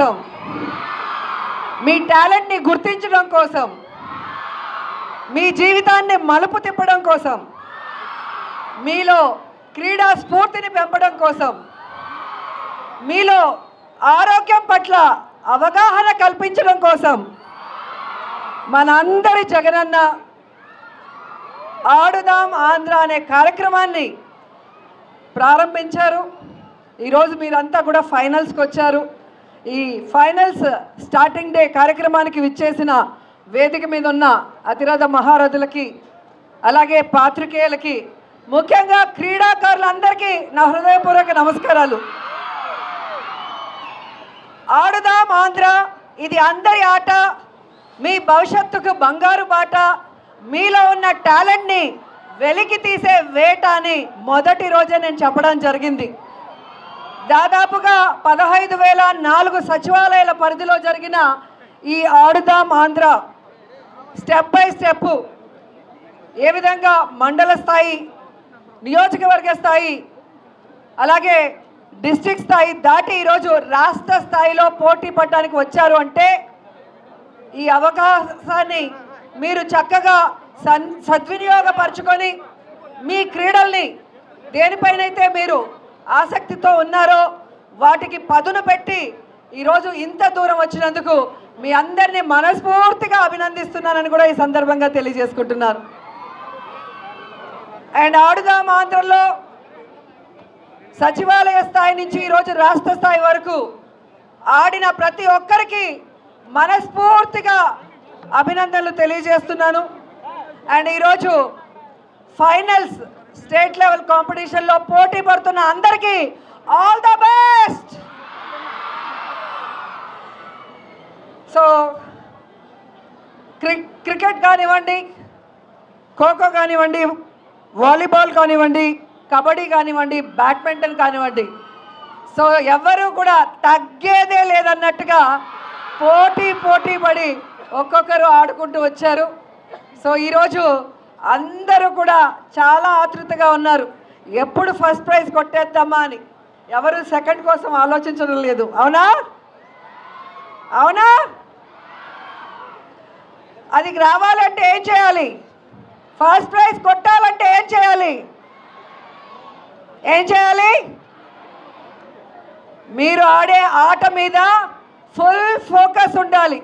కోసం, మీ టాలెంట్ని గుర్తించడం కోసం, మీ జీవితాన్ని మలుపు తిప్పడం కోసం, మీలో క్రీడా స్ఫూర్తిని పెంపడం కోసం, మీలో ఆరోగ్యం పట్ల అవగాహన కల్పించడం కోసం మనందరి జగనన్న ఆడుదాం ఆంధ్ర అనే కార్యక్రమాన్ని ప్రారంభించారు. ఈరోజు మీరంతా కూడా ఫైనల్స్కి వచ్చారు. ఈ ఫైనల్స్ స్టార్టింగ్ డే కార్యక్రమానికి విచ్చేసిన వేదిక మీద ఉన్న అతిరథ మహారథులకి, అలాగే పాత్రికేయులకి, ముఖ్యంగా క్రీడాకారులందరికీ నా హృదయపూర్వక నమస్కారాలు. ఆడుదాం ఆంధ్ర, ఇది అందరి ఆట, మీ భవిష్యత్తుకు బంగారు బాట, మీలో ఉన్న టాలెంట్ని వెలికి తీసే వేట అని మొదటి రోజే నేను చెప్పడం జరిగింది. దాదాపుగా 15,004 సచివాలయాల పరిధిలో జరిగిన ఈ ఆడుదాం ఆంధ్ర స్టెప్ బై స్టెప్ ఏ విధంగా మండల స్థాయి, నియోజకవర్గ స్థాయి, అలాగే డిస్ట్రిక్ట్ స్థాయి దాటి ఈరోజు రాష్ట్ర స్థాయిలో పోటీ పడడానికి వచ్చారు అంటే ఈ అవకాశాన్ని మీరు చక్కగా సద్వినియోగపరచుకొని మీ క్రీడల్ని దేనిపైనైతే మీరు ఆసక్తితో ఉన్నారో వాటికి పదును పెట్టి ఈరోజు ఇంత దూరం వచ్చినందుకు మీ అందరినీ మనస్ఫూర్తిగా అభినందిస్తున్నానని కూడా ఈ సందర్భంగా తెలియజేసుకుంటున్నాను. అండ్ ఆడుదాం ఆంధ్రలో సచివాలయ స్థాయి నుంచి ఈరోజు రాష్ట్ర స్థాయి వరకు ఆడిన ప్రతి ఒక్కరికి మనస్ఫూర్తిగా అభినందనలు తెలియజేస్తున్నాను. అండ్ ఈరోజు ఫైనల్స్ స్టేట్ లెవెల్ కాంపిటీషన్లో పోటీ పడుతున్న అందరికీ all the best. So cricket కానివ్వండి, ఖోఖో కానివ్వండి, వాలీబాల్ కానివ్వండి, కబడ్డీ కానివ్వండి, బ్యాడ్మింటన్ కానివ్వండి, సో ఎవరు కూడా తగ్గేదే లేదన్నట్టుగా పోటీ పడి ఒక్కొక్కరు ఆడుకుంటూ వచ్చారు. సో ఈరోజు అందరూ కూడా చాలా ఆతృతగా ఉన్నారు, ఎప్పుడు ఫస్ట్ ప్రైజ్ కొట్టేద్దామా అని. ఎవరు సెకండ్ కోసం ఆలోచించడం లేదు. అవునా అవునా అది రావాలంటే ఏం చేయాలి? ఫస్ట్ ప్రైజ్ కొట్టాలంటే ఏం చేయాలి? మీరు ఆడే ఆట మీద ఫుల్ ఫోకస్ ఉండాలి.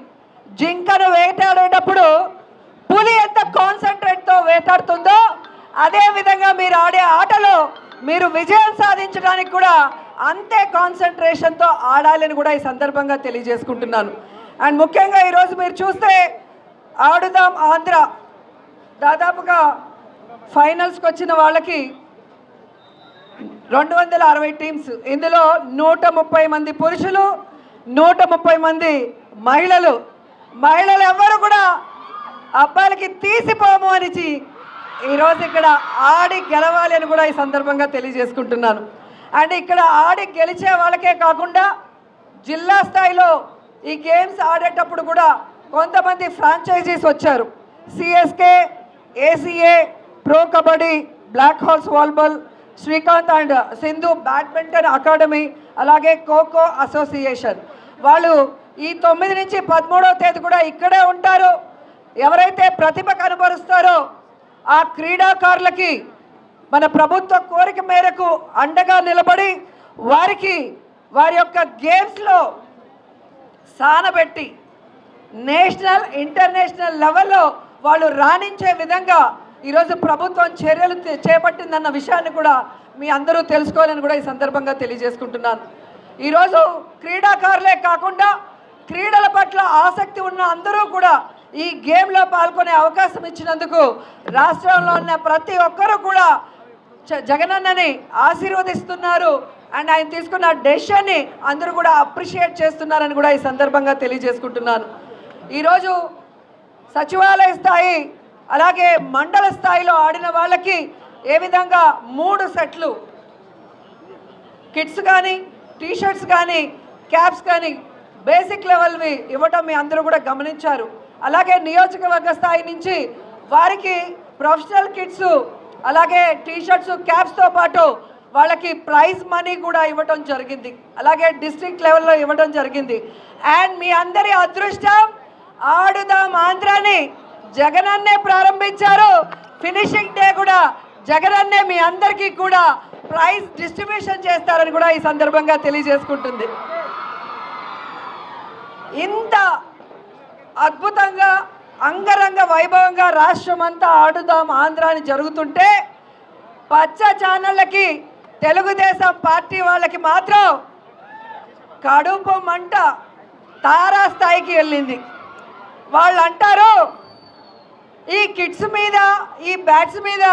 జింకను వేటాడేటప్పుడు పులి ఎంత కాన్సన్ట్రేట్తో వేటాడుతుందో అదేవిధంగా మీరు ఆడే ఆటలో మీరు విజయం సాధించడానికి కూడా అంతే కాన్సన్ట్రేషన్తో ఆడాలని కూడా ఈ సందర్భంగా తెలియజేసుకుంటున్నాను. అండ్ ముఖ్యంగా ఈరోజు మీరు చూస్తే ఆడుదాం ఆంధ్ర దాదాపుగా ఫైనల్స్కి వచ్చిన వాళ్ళకి 260 టీమ్స్, ఇందులో 130 మంది పురుషులు, 130 మంది మహిళలు. మహిళలు ఎవ్వరు కూడా అబ్బాయిలకి తీసిపోము అనిచి ఈరోజు ఇక్కడ ఆడి గెలవాలి అని కూడా ఈ సందర్భంగా తెలియజేసుకుంటున్నాను. అండ్ ఇక్కడ ఆడి గెలిచే వాళ్ళకే కాకుండా జిల్లా స్థాయిలో ఈ గేమ్స్ ఆడేటప్పుడు కూడా కొంతమంది ఫ్రాంచైజీస్ వచ్చారు. CSK, ACA, pro kabaddi, Black Hawks volleyball, Srikanth and Sindhu badminton academy, అలాగే ఖోఖో అసోసియేషన్. వాళ్ళు ఈ 9 నుంచి 13వ తేదీ కూడా ఇక్కడే ఉంటారు. ఎవరైతే ప్రతిభ కనబరుస్తారో ఆ క్రీడాకారులకి మన ప్రభుత్వ కోరిక మేరకు అండగా నిలబడి వారికి వారి యొక్క గేమ్స్లో సానబెట్టి నేషనల్, ఇంటర్నేషనల్ లెవెల్లో వాళ్ళు రాణించే విధంగా ఈరోజు ప్రభుత్వం చర్యలు చేపట్టిందన్న విషయాన్ని కూడా మీ అందరూ తెలుసుకోవాలని కూడా ఈ సందర్భంగా తెలియజేసుకుంటున్నాను. ఈరోజు క్రీడాకారులే కాకుండా క్రీడల పట్ల ఆసక్తి ఉన్న అందరూ కూడా ఈ గేమ్లో పాల్గొనే అవకాశం ఇచ్చినందుకు రాష్ట్రంలో ఉన్న ప్రతి ఒక్కరూ కూడా జగనన్నని ఆశీర్వదిస్తున్నారు. అండ్ ఆయన తీసుకున్న డెసిషన్ని అందరూ కూడా అప్రిషియేట్ చేస్తున్నారని కూడా ఈ సందర్భంగా తెలియజేసుకుంటున్నాను. ఈరోజు సచివాలయ స్థాయి అలాగే మండల స్థాయిలో ఆడిన వాళ్ళకి ఏ విధంగా 3 సెట్లు కిట్స్ కానీ, టీషర్ట్స్ కానీ, క్యాప్స్ కానీ బేసిక్ లెవెల్వి ఇవ్వటం మీ అందరూ కూడా గమనించారు. అలాగే నియోజకవర్గ స్థాయి నుంచి వారికి ప్రొఫెషనల్ కిట్స్, అలాగే టీషర్ట్స్, క్యాప్స్తో పాటు వాళ్ళకి ప్రైజ్ మనీ కూడా ఇవ్వటం జరిగింది, అలాగే డిస్ట్రిక్ట్ లెవెల్లో ఇవ్వడం జరిగింది. అండ్ మీ అందరి అదృష్టం, ఆడుదాం ఆంధ్రాని జగనన్నే ప్రారంభించారు. ఫినిషింగ్ డే కూడా జగనన్నే మీ అందరికీ కూడా ప్రైజ్ డిస్ట్రిబ్యూషన్ చేస్తారని కూడా ఈ సందర్భంగా తెలియజేసుకుంటుంది. ఇంత అద్భుతంగా అంగరంగ వైభవంగా రాష్ట్రం అంతా ఆడుదాం ఆంధ్రాని జరుగుతుంటే పచ్చ ఛానళ్ళకి తెలుగుదేశం పార్టీ వాళ్ళకి మాత్రం కడుపు మంట తారా స్థాయికి వెళ్ళింది. వాళ్ళు అంటారు ఈ కిట్స్ మీద ఈ బ్యాట్స్ మీద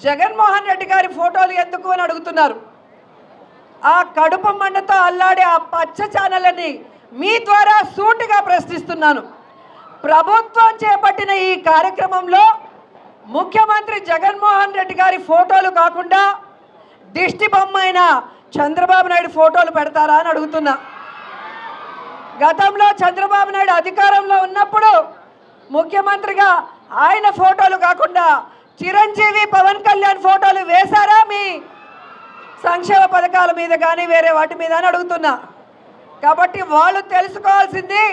జగన్మోహన్ రెడ్డి గారి ఫోటోలు ఎందుకు అని అడుగుతున్నారు. ఆ కడుపు మంటతో అల్లాడే ఆ పచ్చ ఛానళ్ళని మీ ద్వారా సూటిగా ప్రశ్నిస్తున్నాను. ప్రభుత్వం చేపట్టిన ఈ కార్యక్రమంలో ముఖ్యమంత్రి జగన్మోహన్ రెడ్డి గారి ఫోటోలు కాకుండా దిష్టి బొమ్మ అయిన చంద్రబాబు నాయుడు ఫోటోలు పెడతారా అని అడుగుతున్నా. గతంలో చంద్రబాబు నాయుడు అధికారంలో ఉన్నప్పుడు ముఖ్యమంత్రిగా ఆయన ఫోటోలు కాకుండా చిరంజీవి పవన్ కళ్యాణ్ ఫోటోలు వేశారా మీ సంక్షేమ పథకాల మీద కానీ వేరే వాటి మీద అని అడుగుతున్నా. కాబట్టి వాళ్ళు తెలుసుకోవాల్సింది,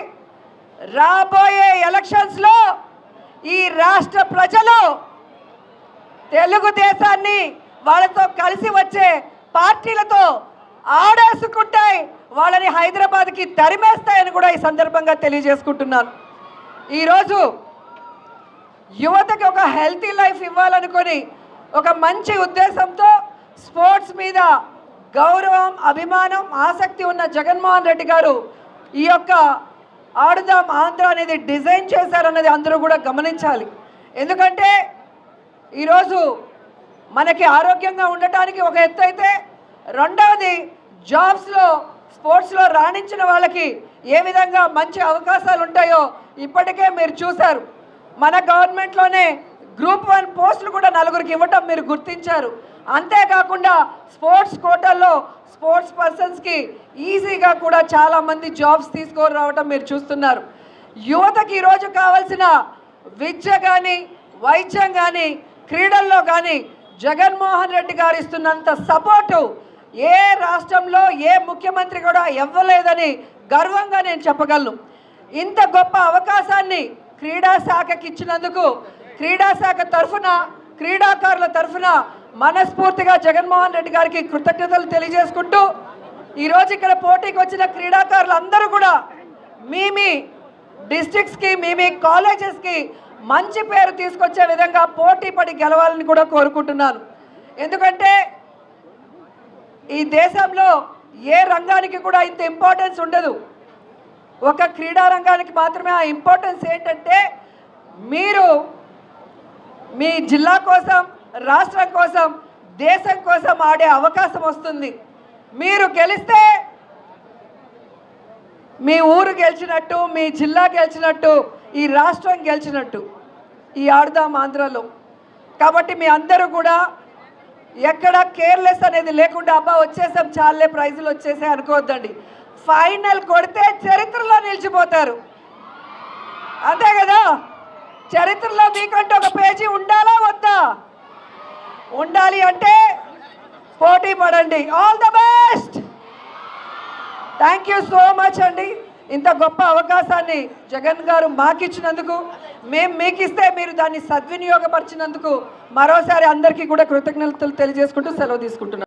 రాబోయే ఎలక్షన్స్లో ఈ రాష్ట్ర ప్రజలు తెలుగుదేశాన్ని వాళ్ళతో కలిసి వచ్చే పార్టీలతో ఆడేసుకుంటాయి, వాళ్ళని హైదరాబాద్కి తరిమేస్తాయని కూడా ఈ సందర్భంగా తెలియజేసుకుంటున్నాను. ఈరోజు యువతకి ఒక హెల్తీ లైఫ్ ఇవ్వాలనుకొని ఒక మంచి ఉద్దేశంతో స్పోర్ట్స్ మీద గౌరవం, అభిమానం, ఆసక్తి ఉన్న జగన్మోహన్ రెడ్డి గారు ఈ యొక్క ఆడుదాం ఆంధ్ర అనేది డిజైన్ చేశారన్నది అందరూ కూడా గమనించాలి. ఎందుకంటే ఈరోజు మనకి ఆరోగ్యంగా ఉండటానికి ఒక ఎత్తు అయితే, రెండవది జాబ్స్లో స్పోర్ట్స్లో రాణించిన వాళ్ళకి ఏ విధంగా మంచి అవకాశాలు ఉంటాయో ఇప్పటికే మీరు చూశారు. మన గవర్నమెంట్లోనే గ్రూప్ 1 పోస్టులు కూడా 4కి ఇవ్వటం మీరు గుర్తించారు. అంతేకాకుండా స్పోర్ట్స్ కోటాల్లో స్పోర్ట్స్ పర్సన్స్కి ఈజీగా కూడా చాలామంది జాబ్స్ తీసుకొని రావటం మీరు చూస్తున్నారు. యువతకి ఈరోజు కావాల్సిన విద్య కానీ వైద్యం కానీ క్రీడల్లో కానీ జగన్మోహన్ రెడ్డి గారు ఇస్తున్నంత సపోర్టు ఏ రాష్ట్రంలో ఏ ముఖ్యమంత్రి కూడా ఇవ్వలేదని గర్వంగా నేను చెప్పగలను. ఇంత గొప్ప అవకాశాన్ని క్రీడా శాఖకి ఇచ్చినందుకు క్రీడా శాఖ తరఫున, క్రీడాకారుల తరఫున మనస్ఫూర్తిగా జగన్మోహన్ రెడ్డి గారికి కృతజ్ఞతలు తెలియజేసుకుంటూ, ఈరోజు ఇక్కడ పోటీకి వచ్చిన క్రీడాకారులు అందరూ కూడా మీ డిస్ట్రిక్ట్స్కి మీ కాలేజెస్కి మంచి పేరు తీసుకొచ్చే విధంగా పోటీ పడి గెలవాలని కూడా కోరుకుంటున్నాను. ఎందుకంటే ఈ దేశంలో ఏ రంగానికి కూడా ఇంత ఇంపార్టెన్స్ ఉండదు, ఒక క్రీడా రంగానికి మాత్రమే ఆ ఇంపార్టెన్స్. ఏంటంటే మీరు మీ జిల్లా కోసం, రాష్ట్రం కోసం, దేశం కోసం ఆడే అవకాశం వస్తుంది. మీరు గెలిస్తే మీ ఊరు గెలిచినట్టు, మీ జిల్లా గెలిచినట్టు, ఈ రాష్ట్రం గెలిచినట్టు ఈ ఆడుదాం ఆంధ్రలో. కాబట్టి మీ అందరూ కూడా ఎక్కడ కేర్లెస్ అనేది లేకుండా అబ్బా వచ్చేసాం చాలే ప్రైజులు వచ్చేసాయి అనుకోవద్దండి. ఫైనల్ కొడితే చరిత్రలో నిలిచిపోతారు, అంతే కదా. చరిత్రలో మీకంటే ఒక పేజీ ఉండాలా వద్దా? ఉండాలి అంటే పోటీ పడండి. All the best. Thank you so much అండి. ఇంత గొప్ప అవకాశాన్ని జగన్ గారు మాకిచ్చినందుకు, మేము మీకు ఇస్తే మీరు దాన్ని సద్వినియోగపరిచినందుకు మరోసారి అందరికీ కూడా కృతజ్ఞతలు తెలియజేసుకుంటూ సెలవు తీసుకుంటున్నాను.